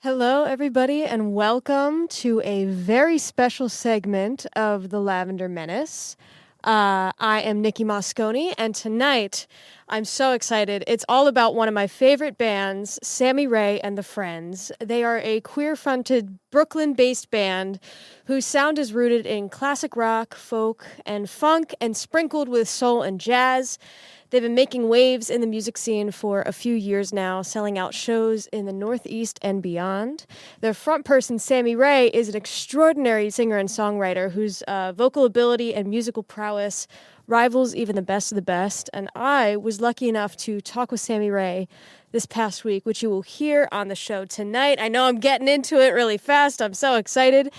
Hello, everybody, and welcome to a very special segment of the Lavender Menace. I am Nikki Moscony, and tonight I'm so excited. It's all about one of my favorite bands, Sammy Rae and the Friends. They are a queer-fronted, Brooklyn-based band whose sound is rooted in classic rock, folk, and funk, and sprinkled with soul and jazz. They've been making waves in the music scene for a few years now, selling out shows in the Northeast and beyond. Their front person, Sammy Rae, is an extraordinary singer and songwriter whose vocal ability and musical prowess rivals even the best of the best. And I was lucky enough to talk with Sammy Rae this past week, which you will hear on the show tonight. I know I'm getting into it really fast. I'm so excited.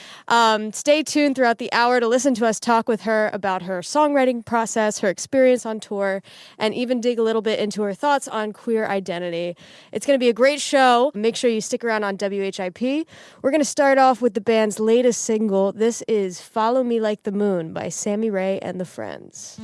Stay tuned throughout the hour to listen to us talk with her about her songwriting process, her experience on tour, and even dig a little bit into her thoughts on queer identity. It's going to be a great show. Make sure you stick around on WHIP. We're going to start off with the band's latest single. This is Follow Me Like the Moon by Sammy Rae and the Friends.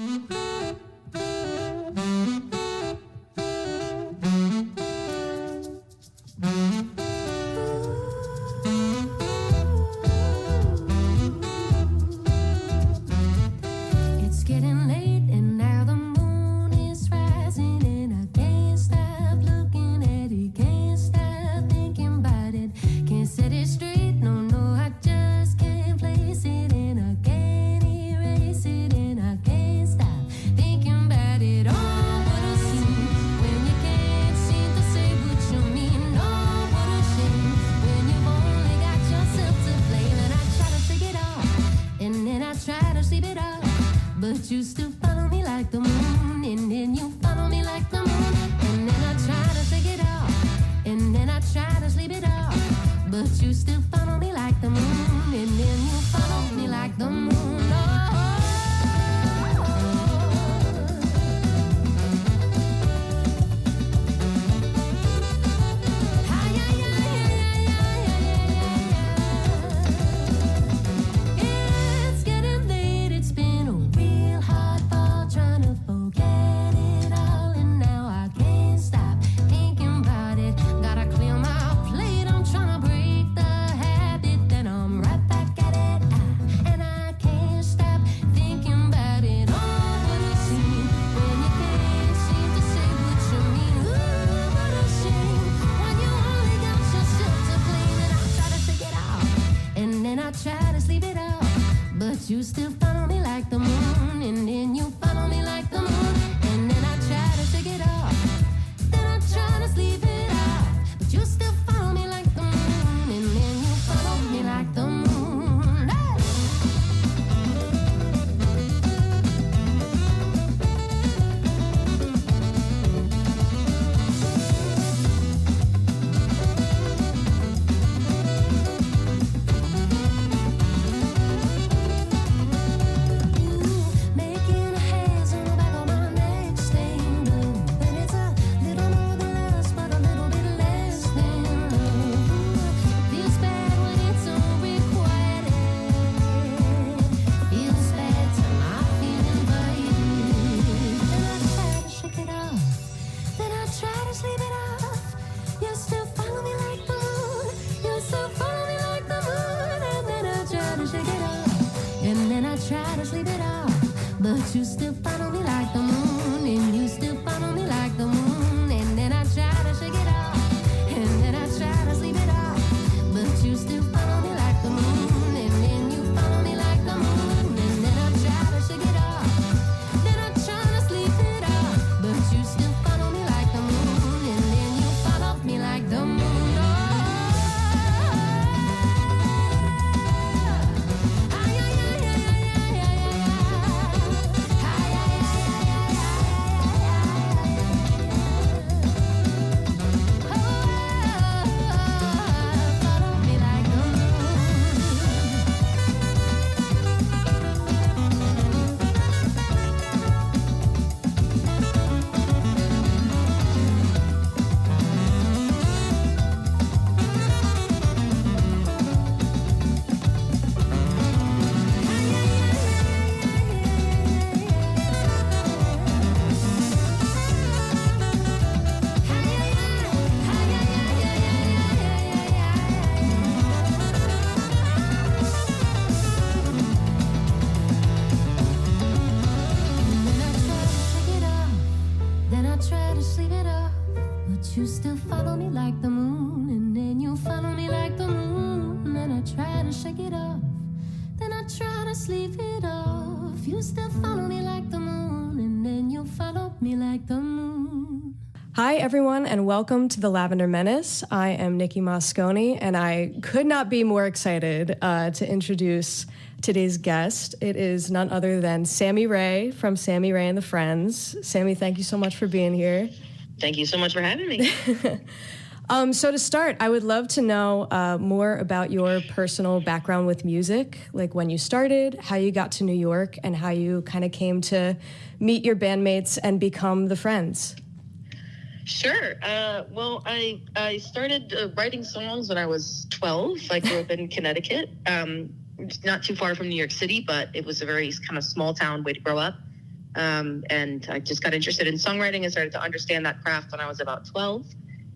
It's getting late and now the moon is rising and I can't stop looking at it, can't stop thinking about it, can't set it straight, no, I just can't place it and I can't erase it and I can't stop thinking about it. Oh, what a scene when you can't seem to say what you mean. Oh, what a shame when you've only got yourself to blame. And I try to shake it off and then I try to sleep it off, but you still follow me like the moon, and then you follow me like the moon, and then I try to shake it off, and then I try to sleep it off, but you still follow me like the moon, and then you follow me like the moon. It's getting late, it's been a real hard fall trying to forget it all, and now I can't stop thinking about it. Gotta clear my plate, I'm trying to break the habit, then I'm right back at it, and I can't stop thinking about it. Oh, what a scene when you can't seem to say what you mean. Ooh, what a shame when you only got yourself to blame. And I try to shake it off, and then I try to sleep it off, but you still follow me like the moon, and then you follow me like the moon, and then I try to shake it off, then I try to sleep it off, but you still follow me like the moon, and then you follow me like the moon. Hey! Making a haze on the back of my neck stain blue, and it's a little more than lust, but a little bit less than love. Feels bad when it's unrequited. Feels bad to not feel invited. Then I try to shake it off, then I try to sleep it off. You still follow me like the moon, you still follow me like the moon, and then I try to shake it off, and then I try to sleep it off, but you still follow me like the moon, and you still follow me like the moon, and then I try to shake it off, and then I try to sleep it off, but you still follow me like the moon, and then you follow me like the moon, and then I try to shake it off, then I try to sleep it off, but you still follow me like the moon, and then you follow me like the moon. Oh. promise, leave it off. You still follow me like the moon, and then you follow me like the moon. Hi, everyone, and welcome to the Lavender Menace. I am Nikki Moscony, and I could not be more excited to introduce today's guest. It is none other than Sammy Rae from Sammy Rae and the Friends. Sammy, thank you so much for being here. Thank you so much for having me. So to start, I would love to know more about your personal background with music, like when you started, how you got to New York, and how you kind of came to meet your bandmates and become the Friends. Sure. Well, I started writing songs when I was 12. I grew up in Connecticut, not too far from New York City, but it was a very kind of small town way to grow up. And I just got interested in songwriting and started to understand that craft when I was about 12.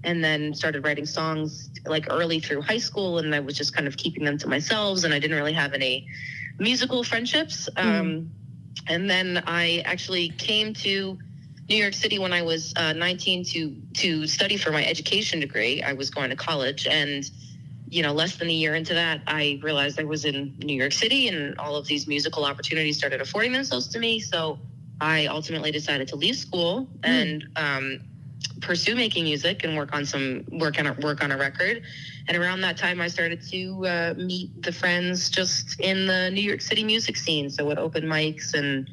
And then started writing songs like early through high school, and I was just kind of keeping them to myself, and I didn't really have any musical friendships. And then I actually came to New York City when I was 19 to study for my education degree. I was going to college, and less than a year into that, I realized I was in New York City, and all of these musical opportunities started affording themselves to me. So I ultimately decided to leave school and pursue making music and work on a record. And around that time, I started to meet the Friends just in the New York City music scene. So at open mics and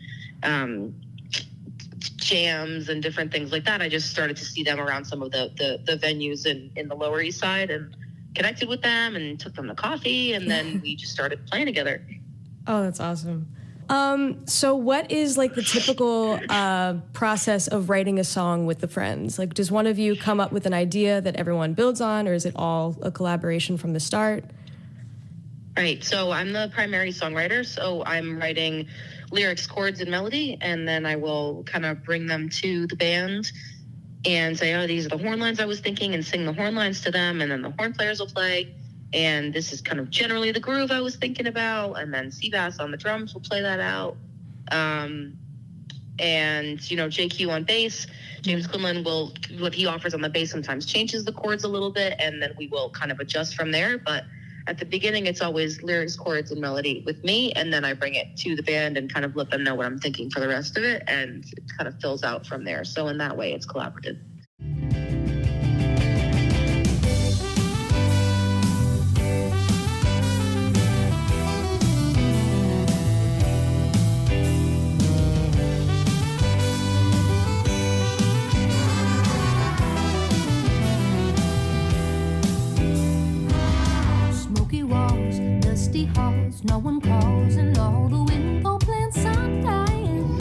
jams and different things like that, I just started to see them around some of the venues in the Lower East Side, and connected with them and took them to coffee, and then we just started playing together. Oh, that's awesome. So what is like the typical process of writing a song with the Friends? Like, does one of you come up with an idea that everyone builds on, or is it all a collaboration from the start? Right. So I'm the primary songwriter. So I'm writing lyrics, chords, and melody, and then I will kind of bring them to the band and say, oh, these are the horn lines I was thinking, and sing the horn lines to them, and then the horn players will play. And this is kind of generally the groove I was thinking about. And then Seabass on the drums will play that out. And, JQ on bass, James Quinlan what he offers on the bass sometimes changes the chords a little bit, and then we will kind of adjust from there. But at the beginning, it's always lyrics, chords, and melody with me. And then I bring it to the band and kind of let them know what I'm thinking for the rest of it. And it kind of fills out from there. So in that way, it's collaborative. No one calls, and all the window plants are dying.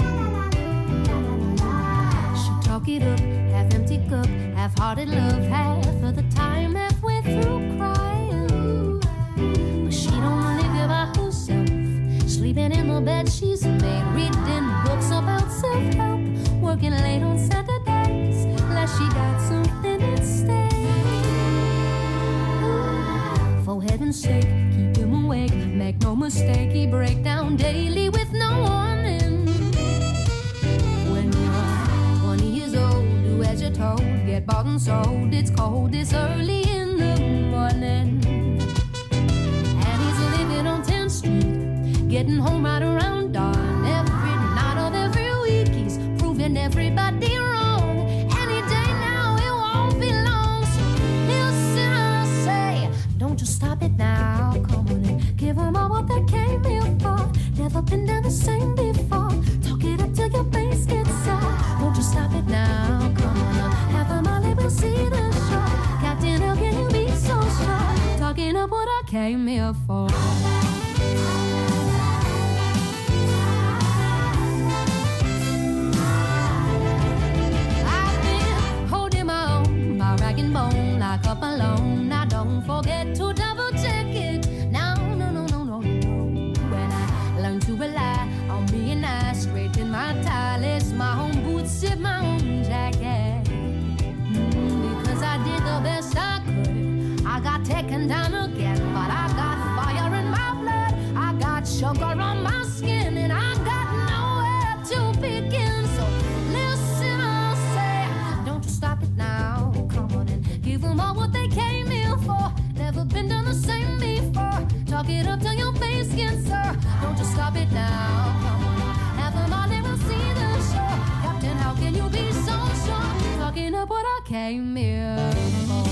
She talk it up, half-empty cup, half-hearted love, half of the time, halfway through crying. But she don't live here by herself, sleeping in the bed she's made, reading books about self-help, working late on Saturdays, like she got something instead. For heaven's sake, keep him awake, make no mistake, he break down daily with no warning. When you're 20 years old, do as you're told, get bought and sold, it's cold, it's early in the morning. And he's living on 10th Street, getting home right around dawn. Every night of every week, he's proving everybody wrong. Any day now, it won't be long, so listen, I say, don't you stop it now, come on and give them all what they came here for. Never been done the same before. Talk it up till your bass gets soft. Don't you stop it now, come on up. Have them all, they will see the show. Captain, how can you be so sure? Talking up what I came here for. I've been holding my own, my rag and bone, like up alone. Now don't forget to double check it. Now, no. When I learn to rely on being nice, scraping my tile, my own boots, sip my own jacket. Because I did the best I could. I got taken down again, but I got fire in my blood. I got sugar on my skin, and I got nowhere to begin. So listen, I'll say, don't you stop it now. Come on and give them all what they came here for. Never been done the same before. Talk it up till your face gets sore. Don't you stop it came here for.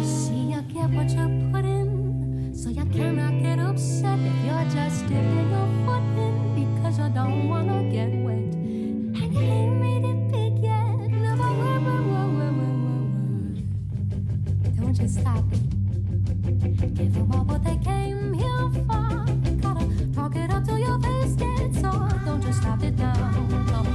See, you get what you put in, so you cannot get upset if you're just dipping your foot in because you don't wanna get wet. And you ain't made it big yet. Never don't you stop it. Give them all what they came here for. You gotta talk it up till your face gets sore. Don't just stop it now. Come on.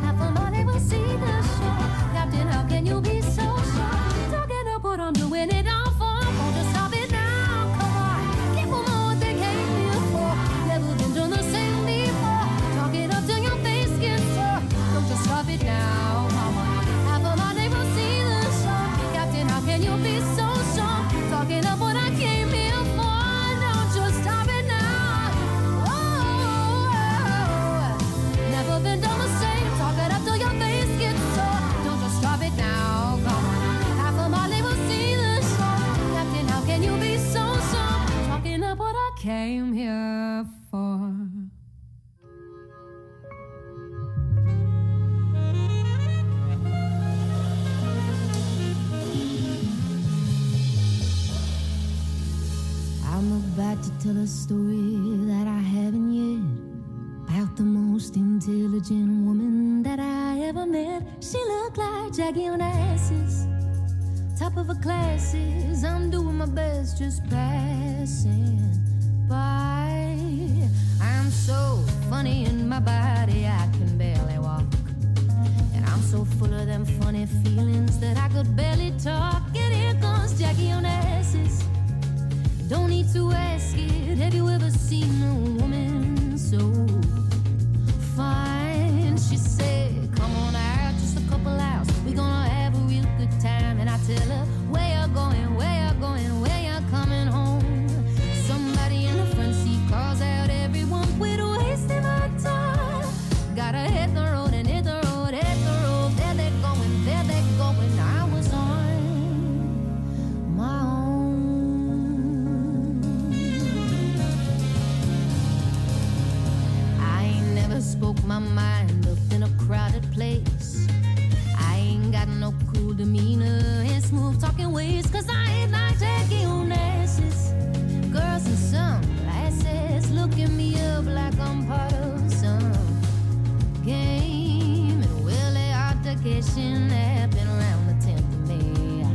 Half of money will see the show. Captain, how can you be so sure? Talk it up what I'm doing it all for. Don't just stop it now. Come on. Give them all what they came here for. Never been done the same before. Talk it up till your face gets sore. Don't just stop it now. Come on. Half of money will see the show. Captain, how can you be so sure? Talking up what I came here for. Don't just stop it now. Oh, never been done the same. Talk it up till your face gets sore. Don't just stop it now. Come on. Half of my will see the show. Captain, how can you be so sure? Talking up what I came here for. I'm about to tell a story that I haven't yet, about the most intelligent woman that I ever met. She looked like Jackie Onassis, top of her classes. I'm doing my best, just passing by. I'm so funny in my body, I can barely walk. And I'm so full of them funny feelings that I could barely talk. And here comes Jackie Onassis. Don't need to ask it. Have you ever seen a woman so fine? She said, come on out, just a couple hours. We gonna have a real good time. And I tell her, where you going, where you going, where you coming home? Somebody in the front seat calls out, everyone quit wasting my time. Gotta hit the road and hit the road, hit the road. There they going, there they going. I was on my own. Spoke my mind up in a crowded place. I ain't got no cool demeanor and smooth talking ways, cause I ain't like Jackie Onassis. Girls and some lasses looking me up like I'm part of some game. And well, the altercation happened around the 10th of May.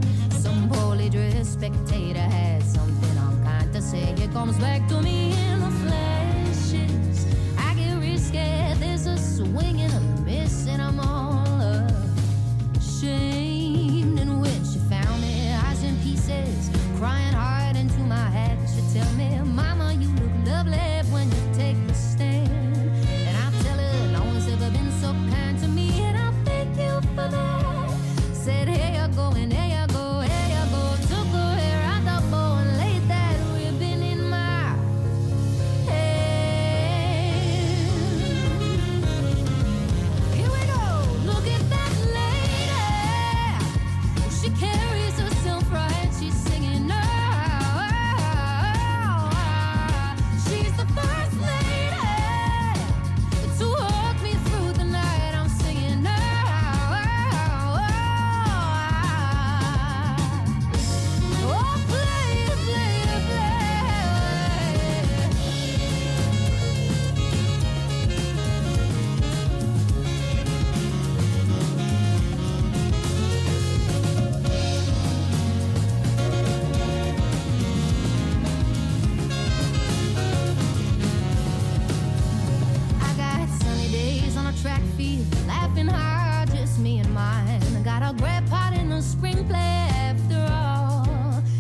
Some poorly dressed spectator had something unkind to say. It comes back to me in a flashes. I get scared, there's a swing and a miss, and I'm all ashamed. And when she found me, eyes in pieces, crying hard into my hat, she tell me, Mama, you look lovely when you take the stand. And I tell her, no one's ever been so kind to me, and I thank you for that. Said, here you go, and here you go, here you go. Took her hair out the bow and laid that ribbon in my head. She carries herself right, she's singing, oh, she's the first lady to walk me through the night. I'm singing, oh, play it, play it, track field, laughing hard, just me and mine. I got a grab pot in the spring play after all.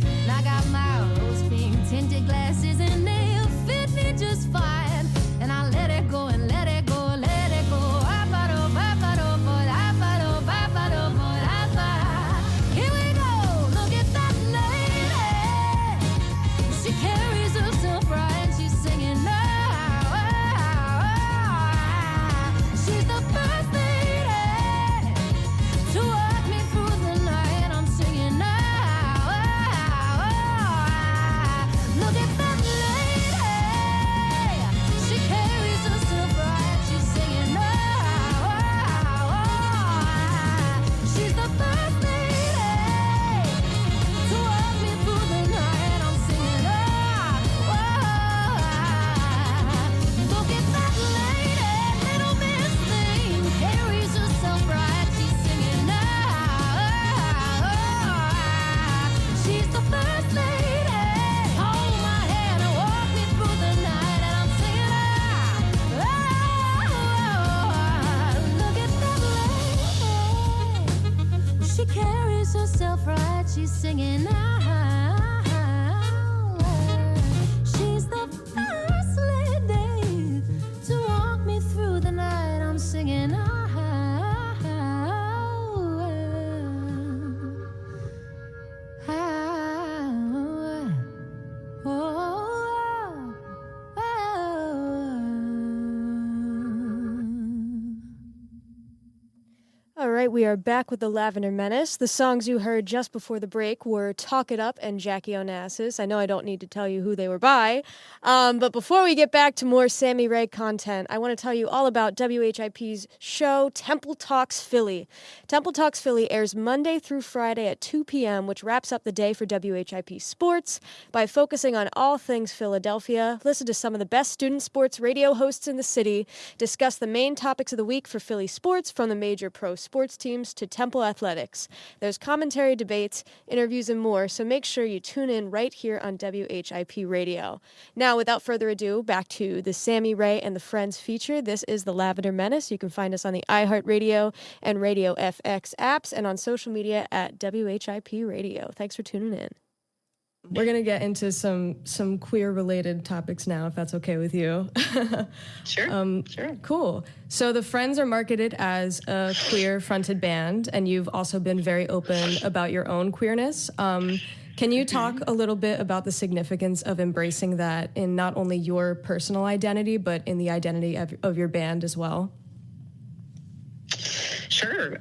And I got my rose pink tinted glasses and they'll fit me just fine. And I let it go and let it go, let it go. Here we go, look at that lady. She carries herself right, she's singing now. She's the first lady to walk me through the night. singing out. She's the first lady to walk me through the night. I'm singing out. All right, we are back with the Lavender Menace. The songs you heard just before the break were Talk It Up and Jackie Onassis. I know I don't need to tell you who they were by. But before we get back to more Sammy Rae content, I want to tell you all about WHIP's show, Temple Talks Philly. Temple Talks Philly airs Monday through Friday at 2 p.m., which wraps up the day for WHIP sports by focusing on all things Philadelphia. Listen to some of the best student sports radio hosts in the city, discuss the main topics of the week for Philly sports from the major pro sports teams to Temple athletics. There's commentary, debates, interviews, and more, so make sure you tune in right here on WHIP Radio. Now, without further ado, back to the Sammy Rae and the Friends feature. This is the Lavender Menace. You can find us on the iHeartRadio and RadioFX apps and on social media at WHIP Radio. Thanks for tuning in. We're going to get into some queer-related topics now, if that's okay with you. Sure. Sure. Cool. So the Friends are marketed as a queer-fronted band, and you've also been very open about your own queerness. Can you talk a little bit about the significance of embracing that in not only your personal identity, but in the identity of your band as well? Sure.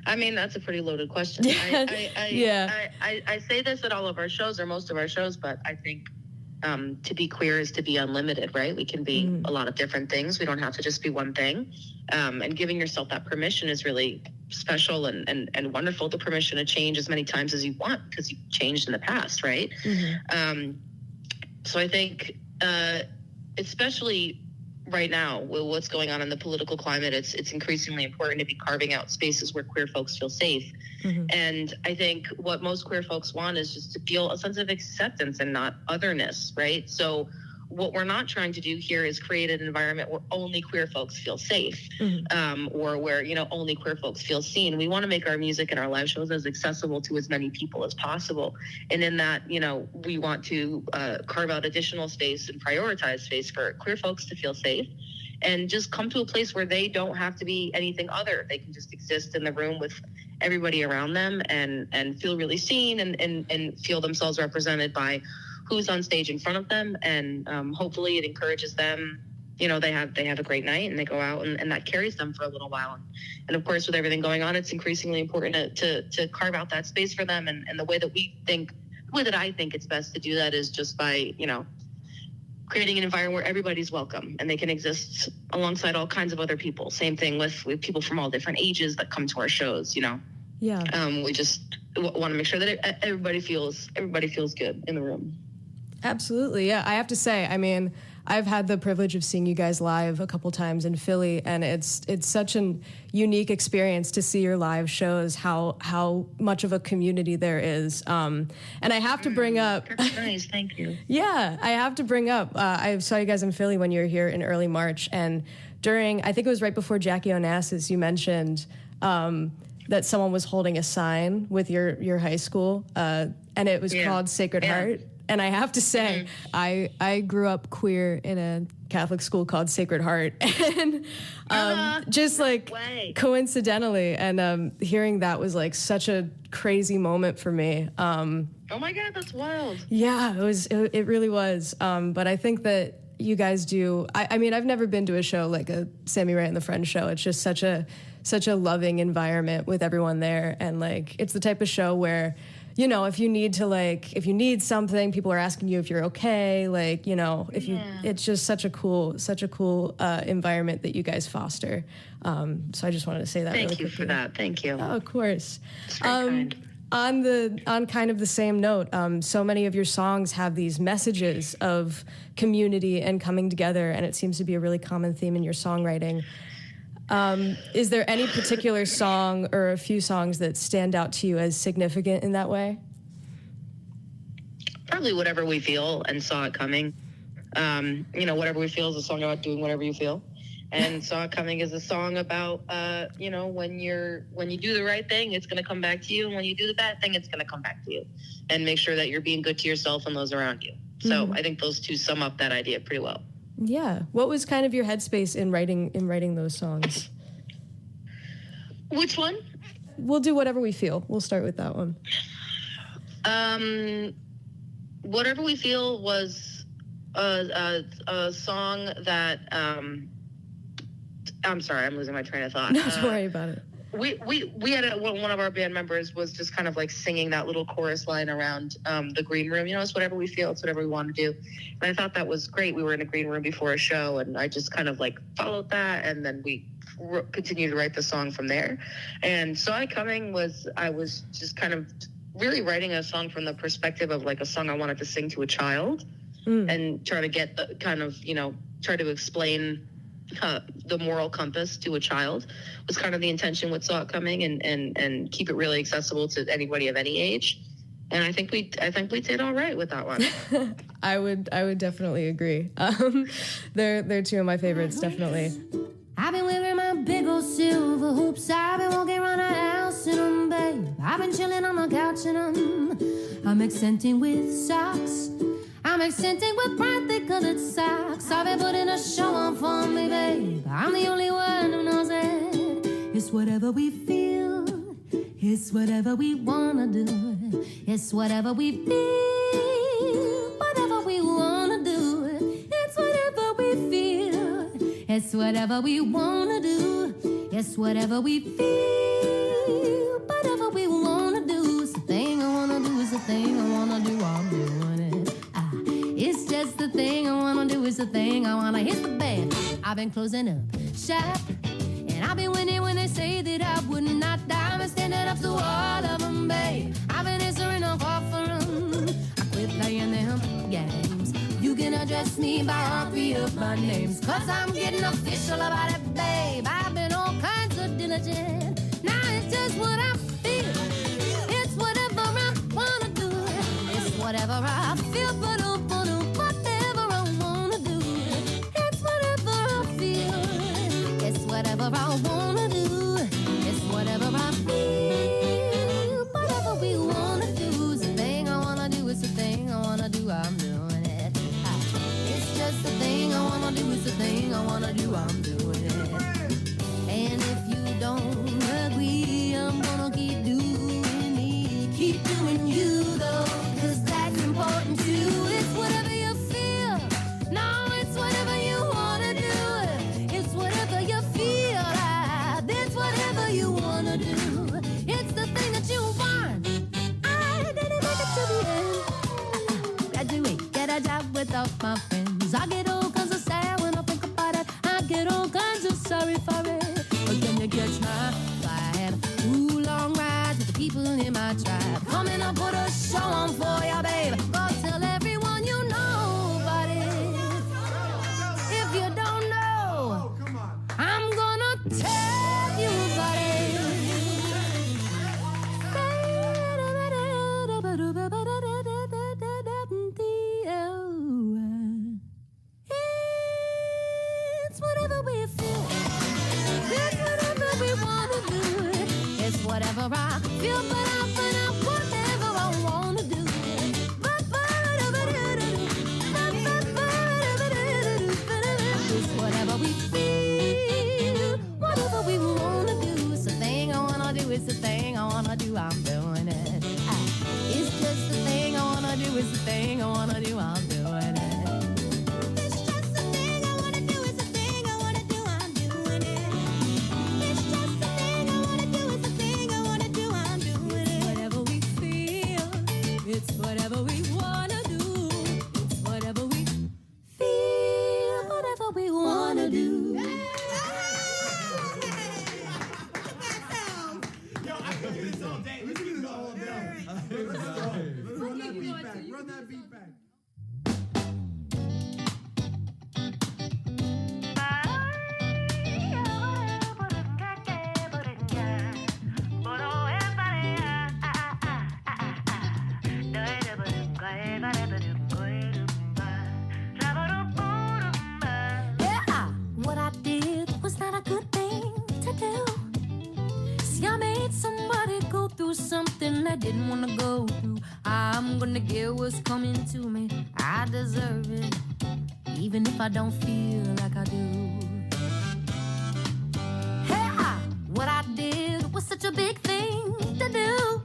I mean, that's a pretty loaded question. I say this at all of our shows or most of our shows, but I think to be queer is to be unlimited, right? We can be a lot of different things. We don't have to just be one thing. And giving yourself that permission is really special and wonderful. The permission to change as many times as you want because you've changed in the past, right? So I think especially right now, with what's going on in the political climate, it's increasingly important to be carving out spaces where queer folks feel safe. And I think what most queer folks want is just to feel a sense of acceptance and not otherness, right? So what we're not trying to do here is create an environment where only queer folks feel safe, or where, only queer folks feel seen. We want to make our music and our live shows as accessible to as many people as possible. And in that, we want to carve out additional space and prioritize space for queer folks to feel safe and just come to a place where they don't have to be anything other. They can just exist in the room with everybody around them and feel really seen and feel themselves represented by who's on stage in front of them, and hopefully it encourages them. They have a great night and they go out and that carries them for a little while. And of course, with everything going on, it's increasingly important to carve out that space for them. And the way that I think it's best to do that is just by creating an environment where everybody's welcome and they can exist alongside all kinds of other people. Same thing with people from all different ages that come to our shows. Yeah. We just want to make sure that everybody feels good in the room. Absolutely, yeah. I have to say, I mean, I've had the privilege of seeing you guys live a couple times in Philly, and it's such an unique experience to see your live shows, how much of a community there is. And I have to bring up... That's nice, thank you. Yeah, I have to bring up, I saw you guys in Philly when you were here in early March, and I think it was right before Jackie Onassis, you mentioned that someone was holding a sign with your high school, and it was called Sacred Heart. And I have to say, I grew up queer in a Catholic school called Sacred Heart, and coincidentally, and hearing that was like such a crazy moment for me. Oh my God, that's wild. Yeah, it really was. But I think that you guys do. I mean, I've never been to a show like a Sammy Rae and the Friends show. It's just such a loving environment with everyone there, and like it's the type of show where, if you need something, people are asking you if you're okay. It's just such a cool environment that you guys foster. So I just wanted to say that. Thank you for that. Thank you. Oh, of course. It's very kind. On kind of the same note, so many of your songs have these messages of community and coming together, and it seems to be a really common theme in your songwriting. Is there any particular song or a few songs that stand out to you as significant in that way? Probably Whatever We Feel and Saw It Coming. Whatever We Feel is a song about doing whatever you feel. And Saw It Coming is a song about, when you do the right thing, it's going to come back to you. And when you do the bad thing, it's going to come back to you. And make sure that you're being good to yourself and those around you. So I think those two sum up that idea pretty well. Yeah. What was kind of your headspace in writing those songs? Which one? We'll do Whatever We Feel. We'll start with that one. Whatever We Feel was a song that I'm sorry, I'm losing my train of thought. No, don't worry about it. We had one of our band members was just kind of like singing that little chorus line around the green room. It's whatever we feel, it's whatever we want to do. And I thought that was great. We were in a green room before a show, and I just kind of like followed that, and then we continued to write the song from there. And Saw It Coming I was just kind of really writing a song from the perspective of like a song I wanted to sing to a child, and try to get the kind of, try to explain the moral compass to a child was kind of the intention with Saw It Coming, and keep it really accessible to anybody of any age. And I think we did all right with that one. I would definitely agree. They're two of my favorites, definitely. I've been wearing my big old silver hoops. I've been walking around the house in them, babe. I've been chilling on the couch in them. I'm accenting with socks. I'm accenting with brightly colored socks. I've been putting a show on for me, babe. I'm the only one who knows it. It's whatever we feel. It's whatever we wanna do. It's whatever we feel. Whatever we wanna do. It's whatever we feel. It's whatever we wanna do. It's whatever we feel. Whatever we wanna do. It's the thing I wanna do. It's the thing I wanna do. I'm doing it. It's just the thing I wanna do. It's the thing I wanna hit the bed. I've been closing up shop, and I've been winning when they say that I would not die. I'm standing up to all of them, babe. I've been answering a call for them. I quit playing them games. You can address me by all three of my names, 'cause I'm getting official about it, babe. I've been all kinds of diligent. Now it's just what I feel. It's whatever I wanna do. It's whatever I feel, but whatever I wanna do. It's whatever I feel. It's whatever I wanna do. It's whatever I feel. Whatever we wanna do is the thing I wanna do. It's the thing I wanna do. I'm doing it. It's just the thing I wanna do. It's the thing I wanna do. I'm doing it. And if you don't agree, I'm gonna keep doing me. Keep doing you though, 'cause that's important too. It's whatever you feel. No, it's whatever you wanna do. It's whatever you feel. It's whatever you wanna do. It's the thing that you want. I didn't make it to the end. Graduate, get a job without my friends. I get all kinds of sad when I think about it. I get all kinds of sorry for it. But then you catch my vibe. Ooh, long rides with the people in my tribe. Come in and put a show on for ya, babe. Go tell everyone you know about it. If you don't know, I'm gonna tell you about it. It's whatever we feel. It's whatever we wanna do. It's whatever I feel, but whatever I wanna do. It's whatever we feel, whatever we wanna do. It's the thing I wanna do. It's the thing I wanna do. I'm doing it. It's just the thing I wanna do. It's the thing I wanna do. I'm doing it. It's just the thing I wanna do. It's the thing I wanna do. I'm doing it. It's just the thing I wanna do. It's the thing I wanna do. I'm doing it. Whatever we feel, it's whatever we wanna do. It's whatever we feel, whatever we wanna do. Run that beat back. Yeah, what I did a good thing to do. See, I made somebody go through something they didn't want to go through. I'm gonna get what's coming to me. I deserve it, even if I don't feel like I do. What I did was such a big thing to do.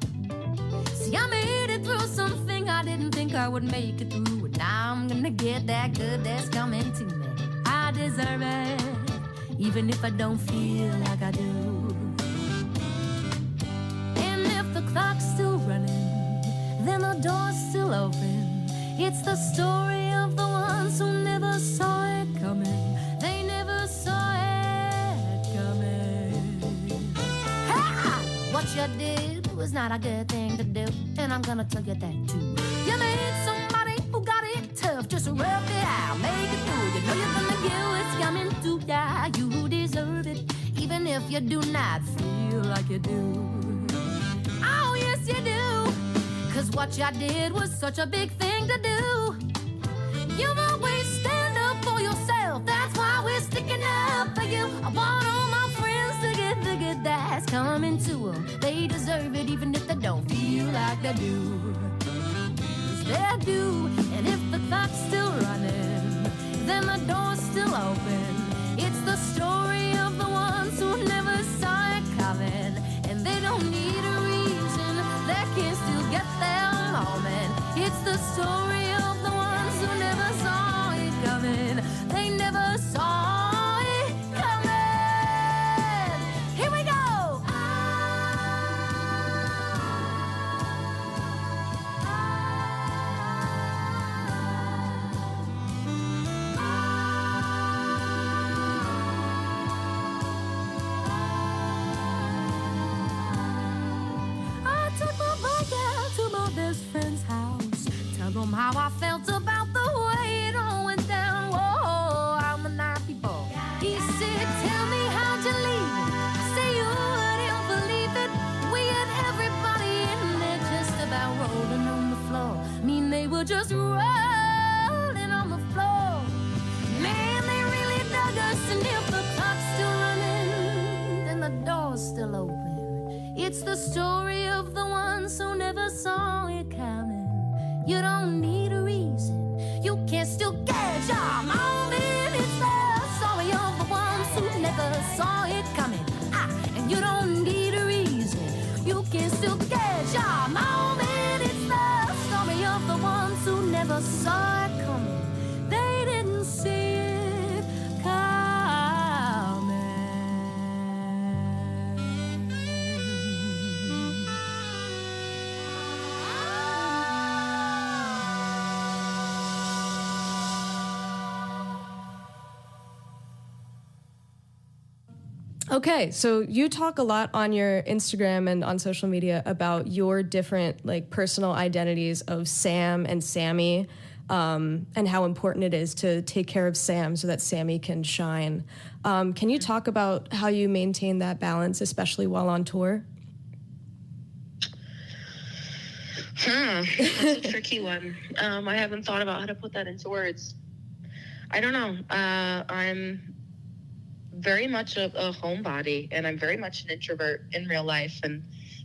See, I made it through something I didn't think I would make it through. And now I'm gonna get that good that's coming to me. I deserve it, even if I don't feel like I do. And if the clock's still running, then the door's still open. It's the story of the ones who never saw it coming. They never saw it coming. What you did was not a good thing to do, and I'm gonna tell you that too. You made somebody who got it tough just rough it out, make it through. You know you're gonna get what's coming to ya. You deserve it, even if you do not feel like you do. Oh yes you do, 'cause what you did was such a big thing to do. You've always stand up for yourself, that's why we're sticking up for you. I want all my friends to get the good that's coming to them. They deserve it, even if they don't feel like they do. 'Cause they do, and if the clock's still running, then the door's still open. It's the story of the ones who never saw it coming, and they don't need a reason, they can still get their moment. It's the story of the ones who never saw it coming. They never saw it coming. Here we go. I took my bike out to my best friend's house. Tell them how I felt about the way it all went down. Whoa, I'm a night people. He said, tell me how'd you leave it? I say you wouldn't believe it. We had everybody in there just about rolling on the floor. Mean they were just rolling on the floor. Man, they really dug us, and if the clock's still running, then the door's still open. It's the story of the ones who never saw it coming. You don't need a reason, you can still get your moment. It's the story of the ones who never saw it coming. And you don't need a reason, you can still get your moment. It's the story of the ones who never saw it coming. They didn't see it coming. Okay, so you talk a lot on your Instagram and on social media about your different like personal identities of Sam and Sammy, and how important it is to take care of Sam so that Sammy can shine. Can you talk about how you maintain that balance, especially while on tour? That's a tricky one. I haven't thought about how to put that into words. I don't know. I'm very much a homebody, and I'm very much an introvert in real life. And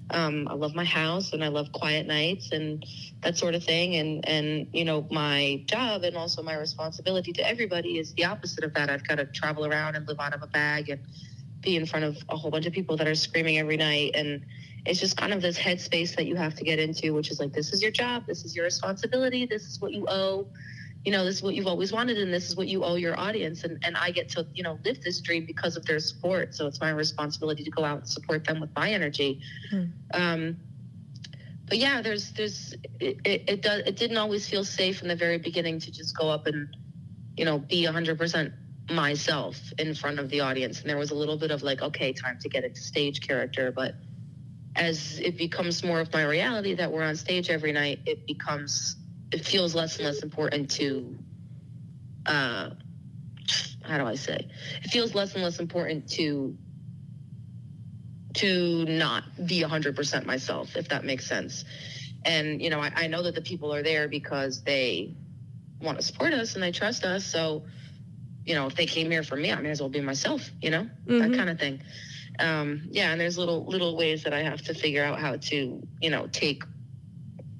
I love my house, and I love quiet nights and that sort of thing. And you know, my job and also my responsibility to everybody is the opposite of that. I've got to travel around and live out of a bag and be in front of a whole bunch of people that are screaming every night. And it's just kind of this headspace that you have to get into, which is like, this is your job, this is your responsibility, this is what you owe. You know, this is what you've always wanted, and this is what you owe your audience. And I get to, you know, live this dream because of their support. So it's my responsibility to go out and support them with my energy. But yeah, it didn't always feel safe in the very beginning to just go up and, you know, be 100% myself in front of the audience. And there was a little bit of like, okay, time to get into stage character. But as it becomes more of my reality that we're on stage every night, it feels less and less important to, how do I say? It feels less and less important to not be 100% myself, if that makes sense. And, you know, I know that the people are there because they want to support us and they trust us. So, if they came here for me, I may as well be myself, that kind of thing. And there's little ways that I have to figure out how to, take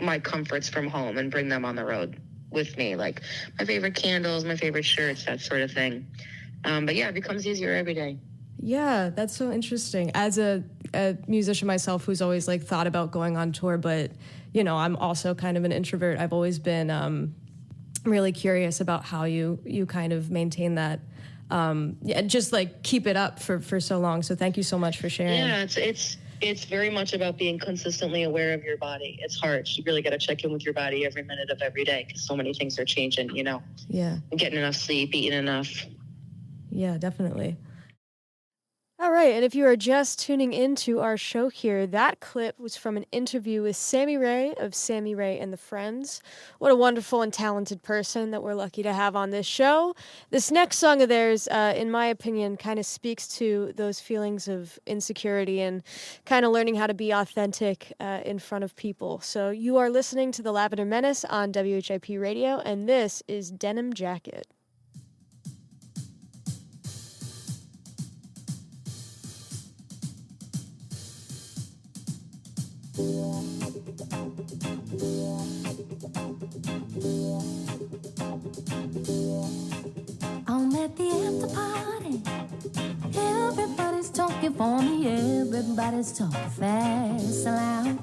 my comforts from home and bring them on the road with me, like my favorite candles, my favorite shirts, that sort of thing. But yeah, it becomes easier every day. Yeah, that's so interesting. As a musician myself who's always like thought about going on tour, but I'm also kind of an introvert. I've always been really curious about how you kind of maintain that, just like keep it up for so long. So thank you so much for sharing. Yeah, it's very much about being consistently aware of your body. It's hard. You really got to check in with your body every minute of every day because so many things are changing, Yeah. Getting enough sleep, eating enough. Yeah, definitely. All right, and if you are just tuning into our show here, that clip was from an interview with Sammy Rae of Sammy Rae and the Friends. What a wonderful and talented person that we're lucky to have on this show. This next song of theirs, in my opinion, kind of speaks to those feelings of insecurity and kind of learning how to be authentic in front of people. So you are listening to the Lavender Menace on WHIP Radio, and this is Denim Jacket. I'm at the after party. Everybody's talking for me. Everybody's talking fast and loud.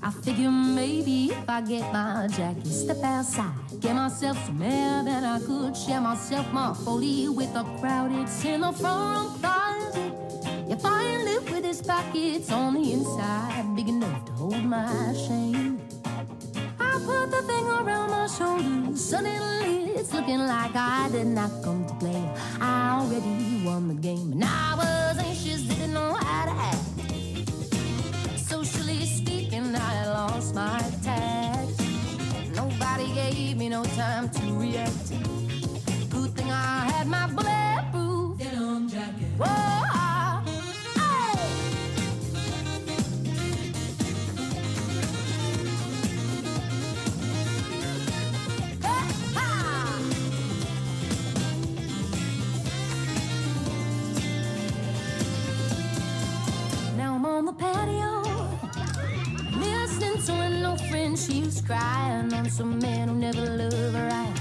I figure maybe if I get my jacket, step outside, get myself some air, then I could share myself more fully with the crowd. It's in the front closet. If I live with his pockets on the inside, big enough to hold my shame. I put the thing around my shoulders. Suddenly it's looking like I did not come to play. I already won the game, and I was anxious, didn't know how to act. Socially speaking, I lost my tact. Nobody gave me no time to react. Good thing I had my bulletproof denim jacket. Whoa. She was crying on some man who never loved her right.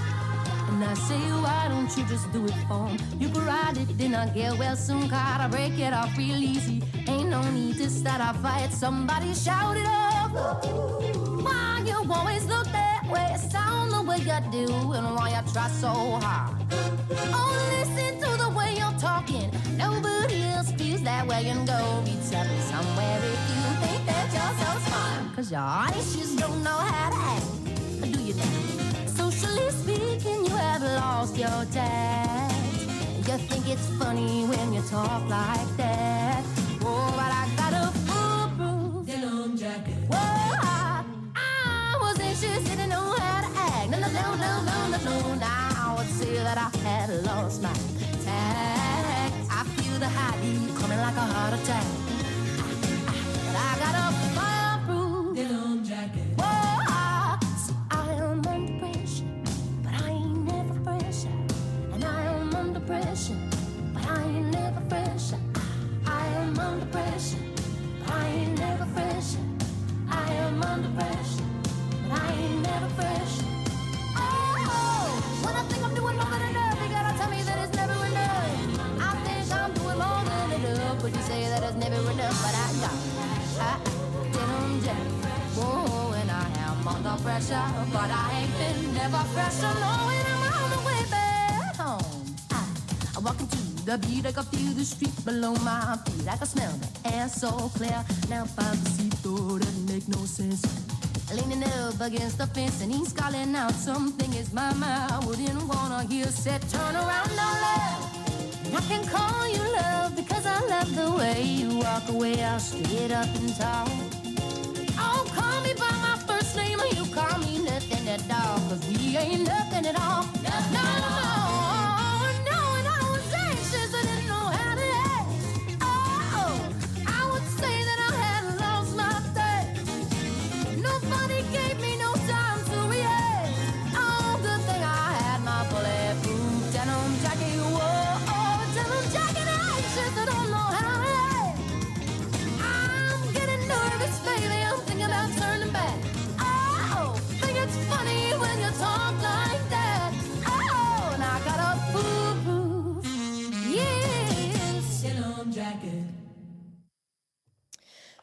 And I say, why don't you just do it for him? You could ride it, then I get well soon. Gotta break it off real easy. Ain't no need to start a fight. Somebody shout it up. Why you always look that way? Sound the way you do, and why you try so hard. Oh, listen to the way you're talking. Nobody else feels that way. And go be telling somewhere if you think that you're so smart. Cause your eyes just don't know how to act. Do you know? Socially speaking, you have lost your tact. You think it's funny when you talk like that. Oh, but I got a foolproof denim jacket. Whoa, I was anxious, didn't know how to act. No. Now I would say that I had lost my tact. I feel the high heat coming like a heart attack. But I got a fireproof denim jacket. Whoa, see, I am under pressure, but I ain't never fresher. And I am under pressure, but I ain't never fresher. I am under pressure, but I ain't never fresher. I am under pressure, but I ain't never fresher. When I think I'm doing more than enough, you gotta tell me that it's never enough. I think I'm doing more than enough, but you say that it's never enough. But I got denim jacket. Whoa, and I am under pressure, but I ain't been never fresher. Knowing I'm on the way back home. I walk into the beat, I can feel the street below my feet. I can smell the air so clear. Now find the seat, though, doesn't make no sense. Leaning up against the fence and he's calling out something is my mouth. Wouldn't wanna hear said turn around, no love. And I can call you love because I love the way you walk away all straight up and tall. Oh, call me by my first name or you call me nothing at all. Cause we ain't nothing at all. No, and I was anxious, I didn't know how to act. Oh, I would say that I had lost my taste. Nobody gave me no time to react. Oh, good thing I had my bulletproof denim jacket. Whoa.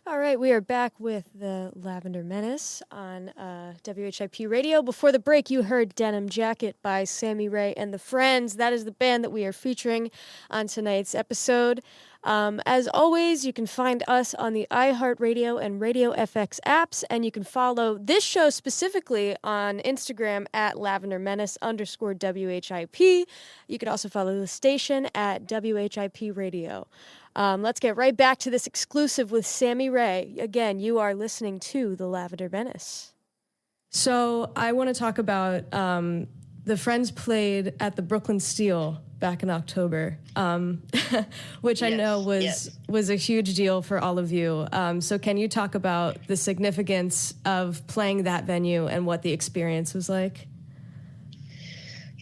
All right, we are back with the Lavender Menace on WHIP Radio. Before the break, you heard Denim Jacket by Sammy Rae and the Friends. That is the band that we are featuring on tonight's episode. As always, you can find us on the iHeartRadio and RadioFX apps, and you can follow this show specifically on Instagram at Lavender Menace _WHIP. You can also follow the station at WHIP Radio. Let's get right back to this exclusive with Sammy Rae. Again, you are listening to the Lavender Menace. So I want to talk about the Friends played at the Brooklyn Steel back in October, which I know was a huge deal for all of you. So can you talk about the significance of playing that venue and what the experience was like?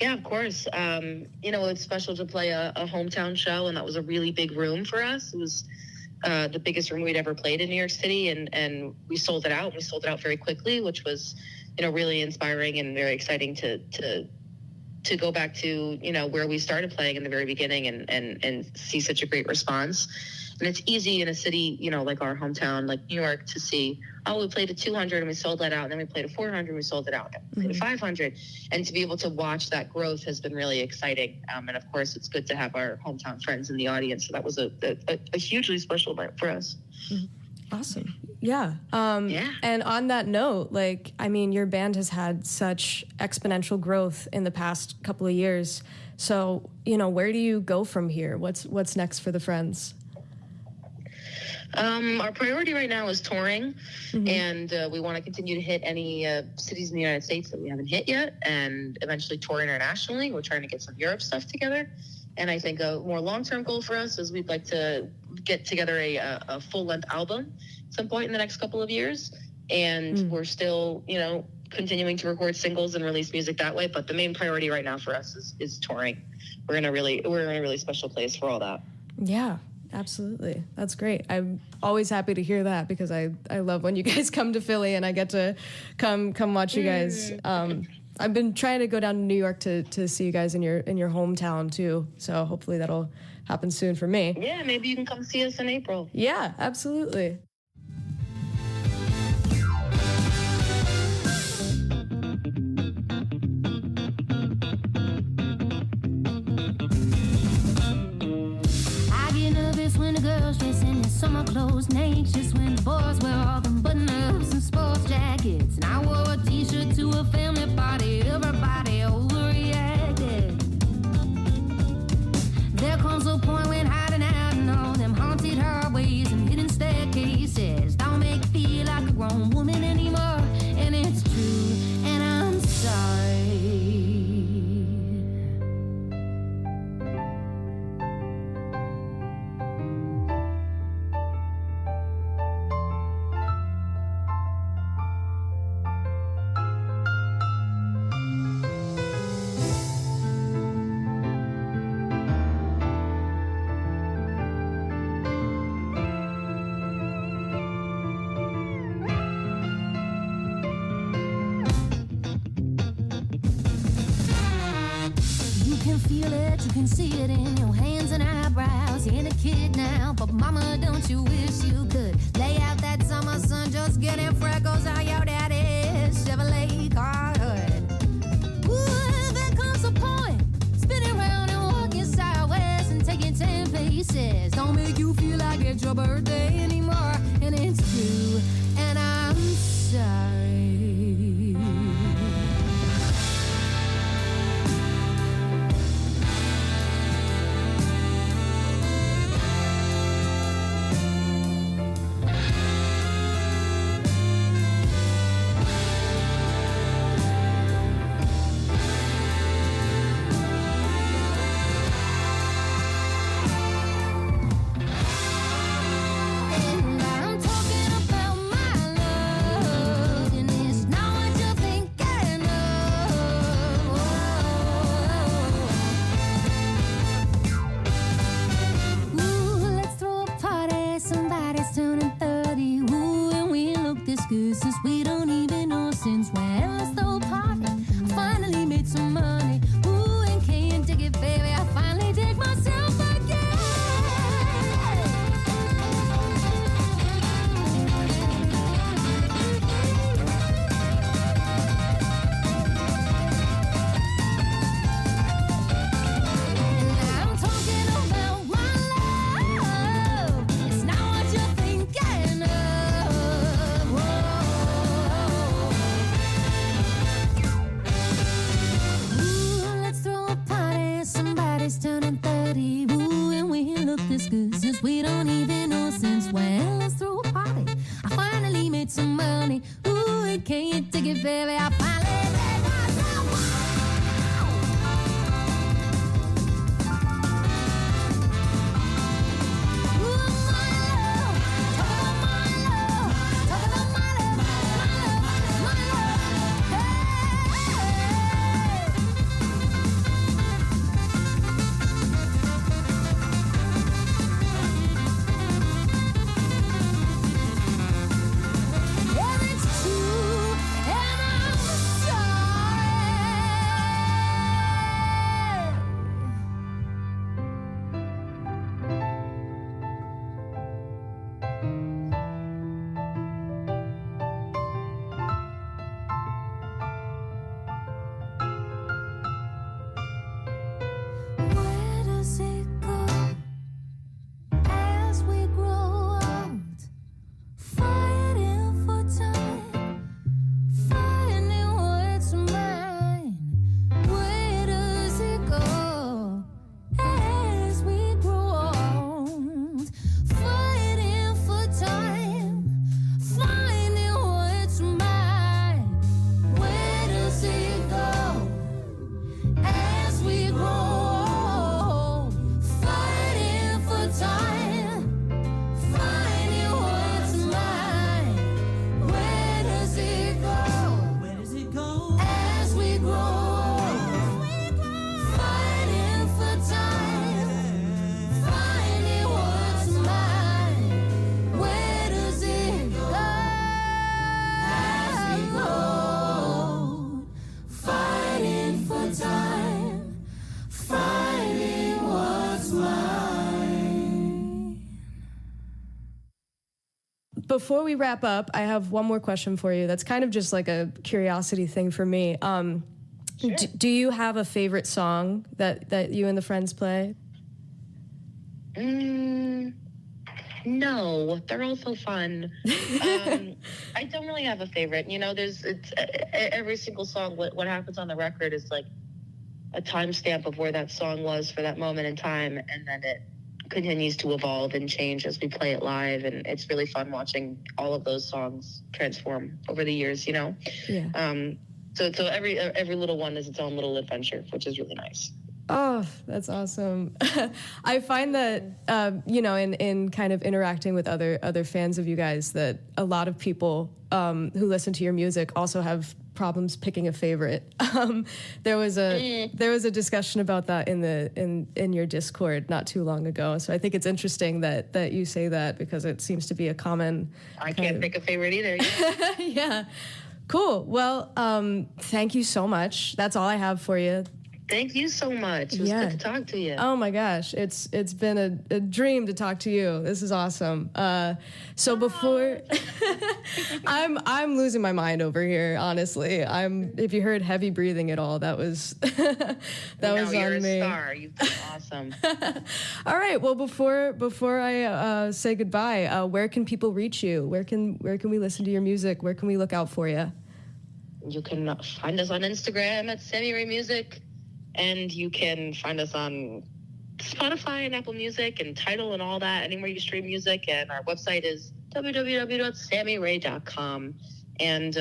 Yeah, of course. It's special to play a hometown show, and that was a really big room for us. It was the biggest room we'd ever played in New York City, and we sold it out. We sold it out very quickly, which was, really inspiring and very exciting to go back to, where we started playing in the very beginning and see such a great response. And it's easy in a city, like our hometown, like New York, to see, we played at 200 and we sold that out. And then we played at 400 and we sold it out. And we played at 500. And to be able to watch that growth has been really exciting. And of course, it's good to have our hometown friends in the audience. So that was a hugely special night for us. Awesome. Yeah. And on that note, your band has had such exponential growth in the past couple of years. So, where do you go from here? What's next for the Friends? Our priority right now is touring, and we want to continue to hit any cities in the United States that we haven't hit yet, and eventually tour internationally. We're trying to get some Europe stuff together. And I think a more long-term goal for us is we'd like to get together a full-length album at some point in the next couple of years. And we're still, continuing to record singles and release music that way. But the main priority right now for us is touring. We're in a really special place for all that. Yeah, absolutely. That's great. I'm always happy to hear that because I love when you guys come to Philly and I get to come watch you guys. I've been trying to go down to New York to see you guys in your hometown too. So hopefully that'll happen soon for me. Yeah, maybe you can come see us in April. Yeah, absolutely. I get nervous when the girls dress in their summer clothes, and anxious when the boys wear all them button-ups and sports jackets. And I wore a t-shirt to a family party, everybody overreacted. There comes a point when hiding out in all them haunted hallways and hidden staircases don't make me feel like a grown woman anymore. And it's true, and I'm sorry. You can see it in your hands and eyebrows. You ain't a kid now, but mama, don't you wish you could lay out that summer sun, just getting freckles on your daddy's Chevrolet car hood. Ooh, there comes a point, spinning around and walking sideways and taking 10 paces. Don't make you feel like it's your birthday anymore. And it's true, and I'm sorry. before we wrap up, I have one more question for you. That's kind of just like a curiosity thing for me. Sure. Do you have a favorite song that you and the friends play? No, they're all so fun. I don't really have a favorite. You know, every single song. What happens on the record is like a timestamp of where that song was for that moment in time, and then it continues to evolve and change as we play it live. And it's really fun watching all of those songs transform over the years. You know. Yeah. So every little one is its own little adventure, which is really nice. Oh, that's awesome. I find that, you know, in kind of interacting with other fans of you guys, that a lot of people who listen to your music also have problems picking a favorite. There was a discussion about that in your Discord not too long ago. So I think it's interesting that you say that, because it seems to be a common. I can't pick a favorite either. Yeah. Cool. Well, thank you so much. That's all I have for you. Thank you so much. It was good to talk to you. Oh my gosh, it's been a dream to talk to you. This is awesome. So before, I'm losing my mind over here. Honestly, if you heard heavy breathing at all, that was was you're on me. You're a star. You've been awesome. All right. Well, before I say goodbye, where can people reach you? Where can we listen to your music? Where can we look out for you? You can find us on Instagram at Sammy Rae Music. And you can find us on Spotify and Apple Music and Tidal and all that, anywhere you stream music. And our website is www.sammyrae.com. And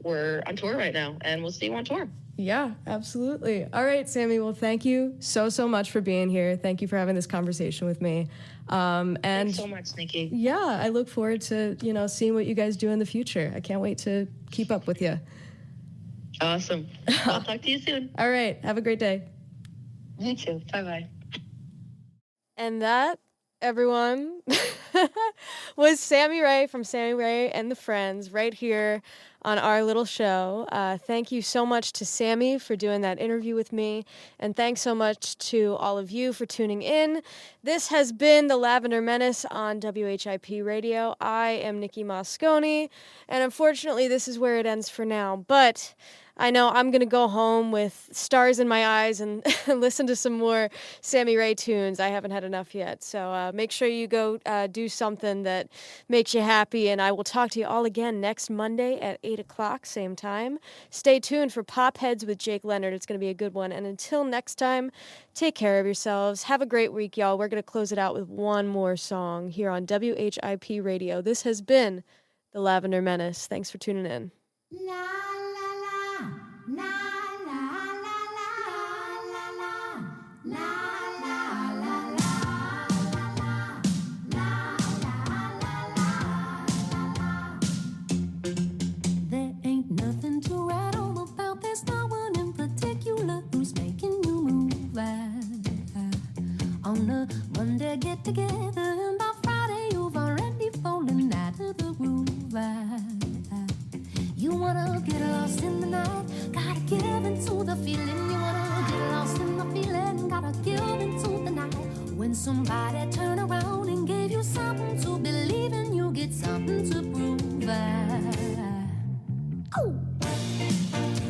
we're on tour right now, and we'll see you on tour. Yeah, absolutely. All right, Sammy. Well, thank you so much for being here. Thank you for having this conversation with me. And thanks so much, Nikki. Yeah, I look forward to, seeing what you guys do in the future. I can't wait to keep up with you. Awesome. I'll talk to you soon. All right. Have a great day. You too. Bye-bye. And that, everyone, was Sammy Rae from Sammy Rae and the Friends right here on our little show. Thank you so much to Sammy for doing that interview with me. And thanks so much to all of you for tuning in. This has been the Lavender Menace on WHIP Radio. I am Nikki Moscony. And unfortunately, this is where it ends for now. But I know I'm going to go home with stars in my eyes and listen to some more Sammy Rae tunes. I haven't had enough yet. So make sure you go do something that makes you happy. And I will talk to you all again next Monday at 8 o'clock, same time. Stay tuned for Pop Heads with Jake Leonard. It's going to be a good one. And until next time, take care of yourselves. Have a great week, y'all. We're going to close it out with one more song here on WHIP Radio. This has been the Lavender Menace. Thanks for tuning in. La la la, la la la la la la There ain't nothing to write home about. There's no one in particular who's making you move. On a Monday get together, and by Friday you've already fallen out of the groove. You wanna get lost in the night, gotta give into the feeling. You wanna get lost in the feeling, gotta give into the night. When somebody turn around and gave you something to believe in, you get something to prove. Ooh.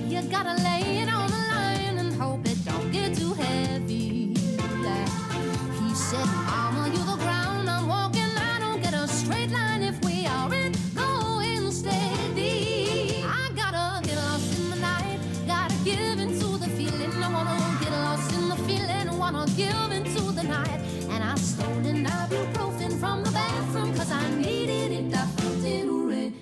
You gotta lay it on the line and hope it don't get too heavy. He said, Mama, you the ground I'm walking. I don't get a straight line if we aren't going steady. I gotta get lost in the night, gotta give into the feeling. I wanna get lost in the feeling, I wanna give into the night. And I stole an ibuprofen from the bathroom, cause I needed it, I felt it already.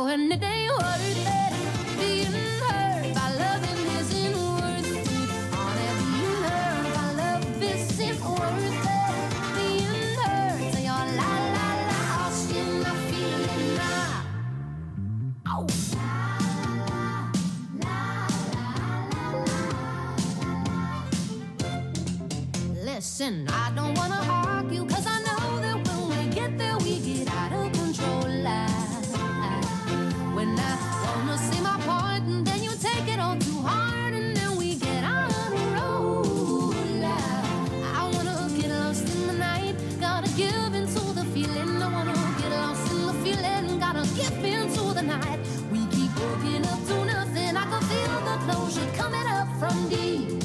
And it ain't worth it, being hurt by loving isn't worth it. Honey, being hurt by love isn't worth it. Being hurt, so you're la la la, lost in the feeling now. Oh. Listen, I don't wanna argue, cause I know that when we get there, we get out of control. When I wanna say my part, and then you take it all too hard, and then we get on a roll. I wanna get lost in the night, gotta give into the feeling. I wanna get from deep